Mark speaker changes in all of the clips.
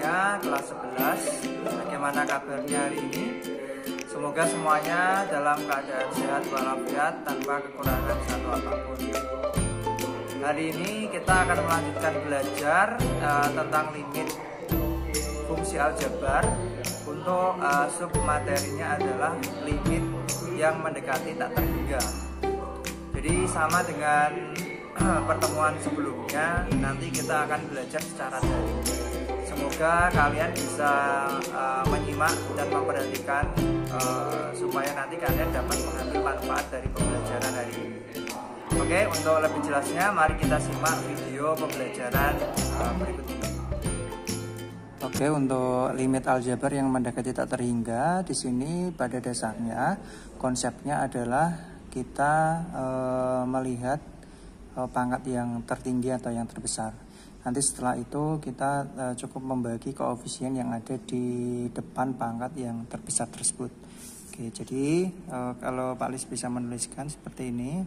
Speaker 1: semuanya, kelas 11. Bagaimana kabarnya hari ini? Semoga semuanya dalam keadaan sehat walafiat tanpa kekurangan satu apapun. Hari ini kita akan melanjutkan belajar tentang limit fungsi aljabar. Untuk submaterinya adalah limit yang mendekati tak terhingga. Jadi sama dengan pertemuan sebelumnya, nanti kita akan belajar secara daring. Semoga kalian bisa menyimak dan memperhatikan supaya nanti kalian dapat mengambil manfaat dari pembelajaran hari ini. Oke, untuk lebih jelasnya mari kita simak video pembelajaran berikut ini. Oke, untuk limit aljabar yang mendekati tak terhingga, di sini pada dasarnya konsepnya adalah kita melihat pangkat yang tertinggi atau yang terbesar. Nanti setelah itu kita cukup membagi koefisien yang ada di depan pangkat yang terbesar tersebut. Oke, jadi kalau Pak Lis bisa menuliskan seperti ini,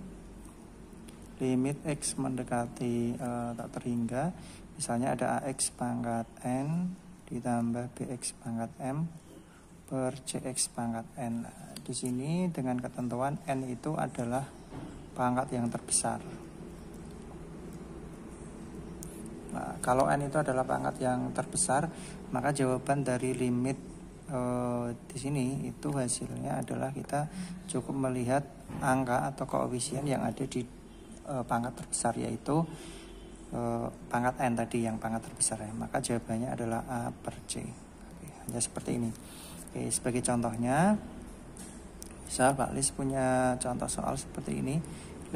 Speaker 1: limit X mendekati tak terhingga, misalnya ada AX pangkat N ditambah BX pangkat M per CX pangkat N. Di sini dengan ketentuan N itu adalah pangkat yang terbesar. Nah, kalau N itu adalah pangkat yang terbesar, maka jawaban dari limit di sini itu hasilnya adalah kita cukup melihat angka atau koefisien yang ada di pangkat terbesar, yaitu pangkat N tadi yang pangkat terbesar ya. Maka jawabannya adalah A per C. Oke, hanya seperti ini. Oke, sebagai contohnya, misal Pak Lis punya contoh soal seperti ini.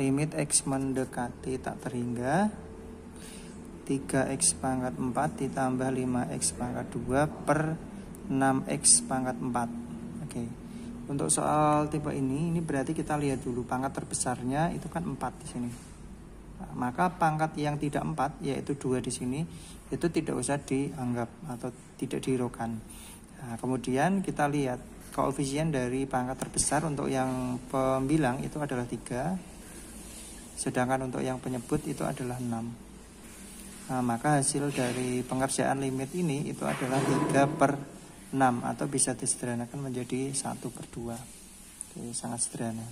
Speaker 1: Limit X mendekati tak terhingga 3X pangkat 4 ditambah 5X pangkat 2 per 6X pangkat 4. Oke. Untuk soal tipe ini berarti kita lihat dulu pangkat terbesarnya itu kan 4 di sini. Nah, maka pangkat yang tidak 4 yaitu 2 di sini itu tidak usah dianggap atau tidak dihiraukan. Nah, kemudian kita lihat koefisien dari pangkat terbesar untuk yang pembilang itu adalah 3. Sedangkan untuk yang penyebut itu adalah 6. Nah, maka hasil dari pengerjaan limit ini itu adalah 3 per 6 atau bisa disederhanakan menjadi 1 per 2. Oke, sangat sederhana.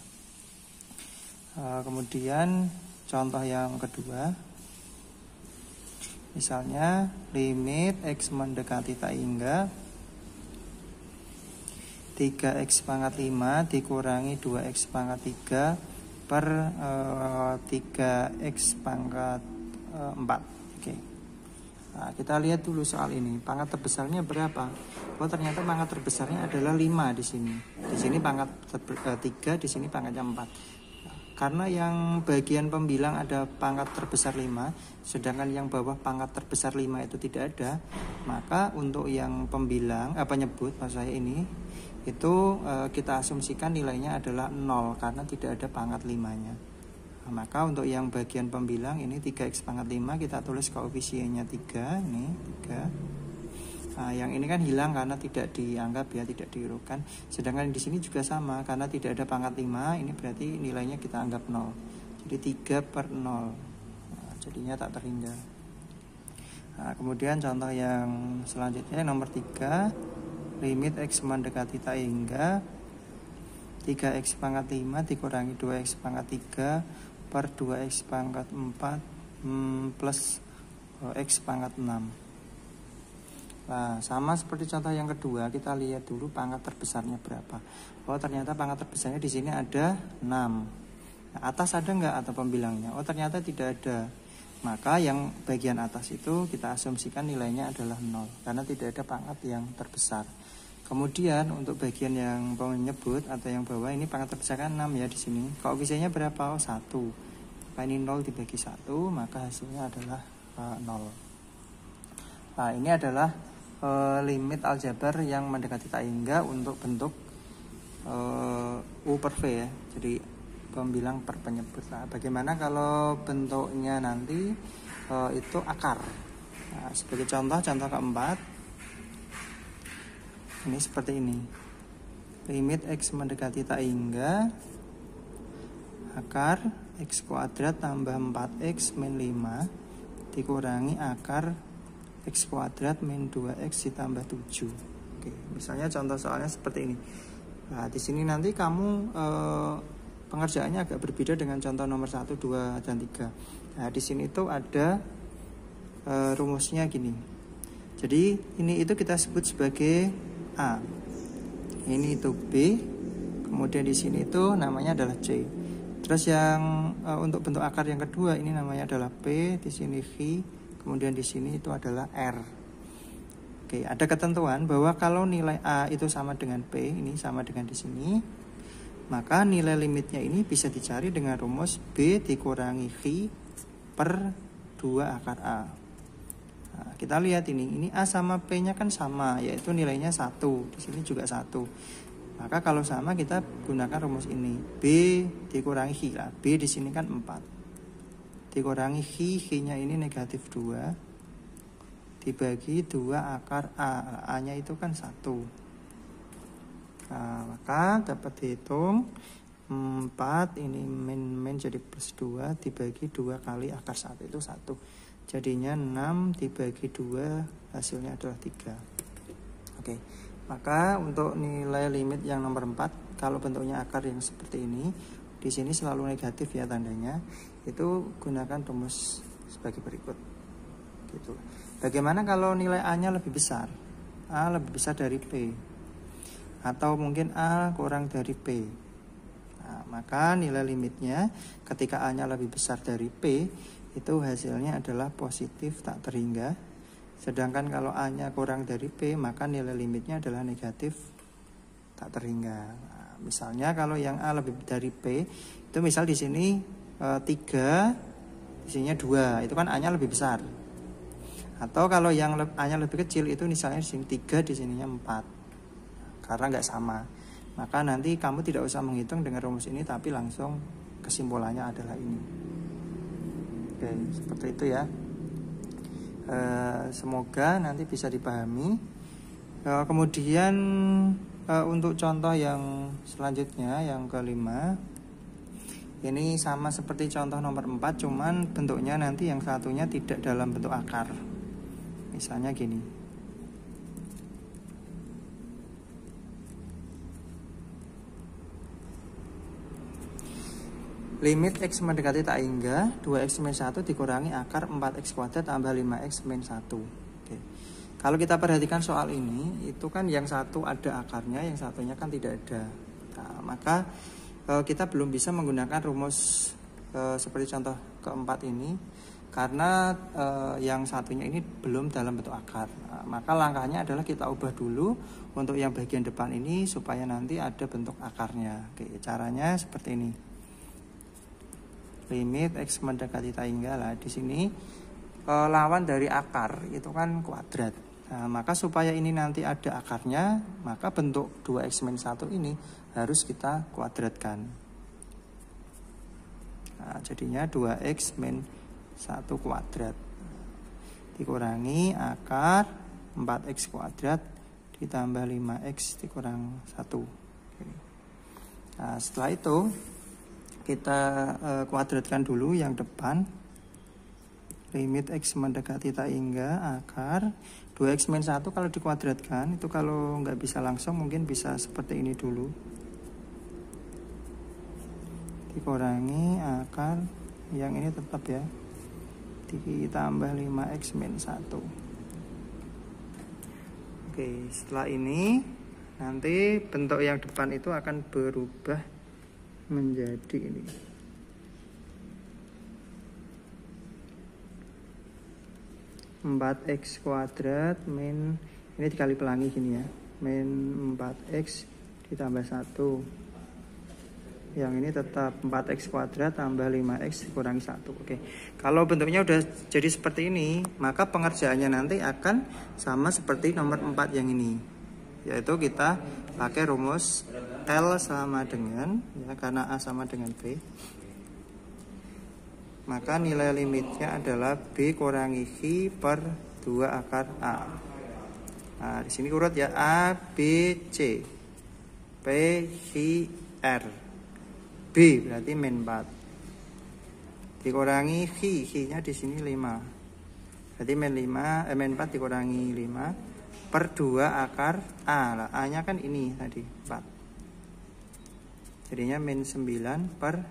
Speaker 1: Kemudian contoh yang kedua, misalnya limit X mendekati tak hingga 3X pangkat 5 dikurangi 2X pangkat 3 per 3X pangkat 4. Oke. Nah, kita lihat dulu soal ini. Pangkat terbesarnya berapa? Oh, ternyata pangkat terbesarnya adalah 5 di sini. Di sini pangkat 3, di sini pangkatnya 4. Nah, karena yang bagian pembilang ada pangkat terbesar 5, sedangkan yang bawah pangkat terbesar 5 itu tidak ada, maka untuk yang pembilang penyebut maksud saya ini itu kita asumsikan nilainya adalah 0 karena tidak ada pangkat 5-nya. Nah, maka untuk yang bagian pembilang ini 3X pangkat 5 kita tulis koefisiennya 3, ini 3. Nah, yang ini kan hilang karena tidak dianggap ya, tidak dihiraukan. Sedangkan di sini juga sama karena tidak ada pangkat 5, ini berarti nilainya kita anggap 0. Jadi 3 per 0. Nah, jadinya tak terhingga. Nah, kemudian contoh yang selanjutnya nomor 3, limit X mendekati tak hingga 3X pangkat 5 dikurangi 2X pangkat 3 per 2X pangkat 4 plus X pangkat 6. Nah, sama seperti contoh yang kedua, kita lihat dulu pangkat terbesarnya berapa. Oh, ternyata pangkat terbesarnya di sini ada 6. Nah, atas ada nggak atau pembilangnya? Oh, ternyata tidak ada. Maka yang bagian atas itu kita asumsikan nilainya adalah 0 karena tidak ada pangkat yang terbesar. Kemudian untuk bagian yang penyebut atau yang bawah ini pangkat terbesar kan 6 ya di sini. Koefisiennya berapa? Oh, 1. Maka ini 0 dibagi 1, maka hasilnya adalah 0. Nah, ini adalah limit aljabar yang mendekati tak hingga untuk bentuk U per V ya. Jadi pembilang per penyebut. Nah, bagaimana kalau bentuknya nanti itu akar? Nah, sebagai contoh keempat, ini seperti ini. Limit X mendekati tak hingga akar X kuadrat tambah 4X min 5 dikurangi akar X kuadrat min 2X ditambah 7. Oke, misalnya contoh soalnya seperti ini. Nah, di sini nanti kamu pengerjaannya agak berbeda dengan contoh nomor 1, 2, dan 3. Nah, di sini tuh ada rumusnya gini. Jadi ini itu kita sebut sebagai A. Ini itu B. Kemudian di sini itu namanya adalah C. Terus yang untuk bentuk akar yang kedua ini namanya adalah P, di sini V, kemudian di sini itu adalah R. Oke, ada ketentuan bahwa kalau nilai A itu sama dengan P, ini sama dengan di sini, maka nilai limitnya ini bisa dicari dengan rumus B dikurangi V per 2 akar A. Nah, kita lihat ini A sama P-nya kan sama, yaitu nilainya 1. Di sini juga 1. Maka kalau sama kita gunakan rumus ini. B dikurangi Hi lah. B di sini kan 4. Dikurangi Hi, Hi-nya ini negatif 2. Dibagi 2 akar A. A-nya itu kan 1. Nah, maka dapat dihitung 4 ini min jadi plus 2 dibagi 2 kali akar 1 itu 1. Jadinya 6 dibagi 2 hasilnya adalah 3. Oke. Maka untuk nilai limit yang nomor 4, kalau bentuknya akar yang seperti ini, di sini selalu negatif ya tandanya, itu gunakan rumus sebagai berikut. Gitu. Bagaimana kalau nilai A-nya lebih besar? A lebih besar dari P. Atau mungkin A kurang dari P. Nah, maka nilai limitnya ketika A-nya lebih besar dari P, itu hasilnya adalah positif tak terhingga. Sedangkan kalau A-nya kurang dari P, maka nilai limitnya adalah negatif tak terhingga. Nah, misalnya kalau yang A lebih dari P, itu misal di sini 3, di sininya 2, itu kan A-nya lebih besar. Atau kalau yang A-nya lebih kecil, itu misalnya di sini 3, di sininya 4. Karena nggak sama. Maka nanti kamu tidak usah menghitung dengan rumus ini, tapi langsung kesimpulannya adalah ini. Oke, seperti itu ya. Semoga nanti bisa dipahami. Kemudian untuk contoh yang selanjutnya, yang kelima, ini sama seperti contoh nomor 4, cuman bentuknya nanti yang satunya tidak dalam bentuk akar. Misalnya gini. Limit X mendekati tak hingga 2X min 1 dikurangi akar 4X kuadrat tambah 5X min 1. Oke. Kalau kita perhatikan soal ini, itu kan yang satu ada akarnya, yang satunya kan tidak ada. Nah, maka kita belum bisa menggunakan rumus seperti contoh keempat ini, karena yang satunya ini belum dalam bentuk akar. Nah, maka langkahnya adalah kita ubah dulu untuk yang bagian depan ini supaya nanti ada bentuk akarnya. Oke, caranya seperti ini. Limit X mendekati tak hingga lah. Di sini lawan dari akar itu kan kuadrat. Nah, maka supaya ini nanti ada akarnya, maka bentuk 2X min 1 ini harus kita kuadratkan. Nah, jadinya 2X min 1 kuadrat dikurangi akar 4X kuadrat ditambah 5X dikurang 1. Nah, setelah itu kita kuadratkan dulu yang depan. Limit X mendekati tak hingga akar 2X min 1 kalau dikuadratkan, itu kalau nggak bisa langsung mungkin bisa seperti ini dulu. Dikurangi akar yang ini tetap ya, ditambah 5X min 1. Oke, setelah ini nanti bentuk yang depan itu akan berubah menjadi ini. (4 X kuadrat min, ini dikali pelangi gini ya, min 4X ditambah 1. Yang ini tetap 4X kuadrat tambah 5X dikurangi 1. Oke. Kalau bentuknya udah jadi seperti ini, maka pengerjaannya nanti akan sama seperti nomor 4 yang ini. Yaitu kita pakai rumus L sama dengan, ya, karena A sama dengan B, maka nilai limitnya adalah B kurangi I per 2 akar A. Nah, di sini urut ya, A, B, C, P, I, R. B berarti min 4. Dikurangi I-nya di sini 5. Berarti min 4 dikurangi 5 per 2 akar A. Lah, A-nya kan ini tadi 4. Jadinya min 9 per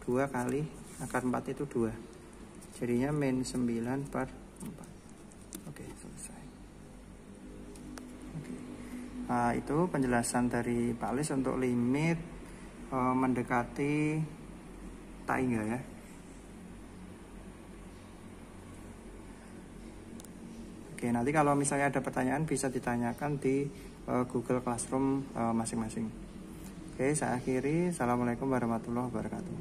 Speaker 1: 2 kali akar 4 itu 2. Jadinya min 9 per 4. Oke, selesai. Oke. Nah, itu penjelasan dari Pak Lis untuk limit mendekati tak hingga ya. Oke, nanti kalau misalnya ada pertanyaan bisa ditanyakan di Google Classroom masing-masing. Oke, saya akhiri. Assalamualaikum warahmatullahi wabarakatuh.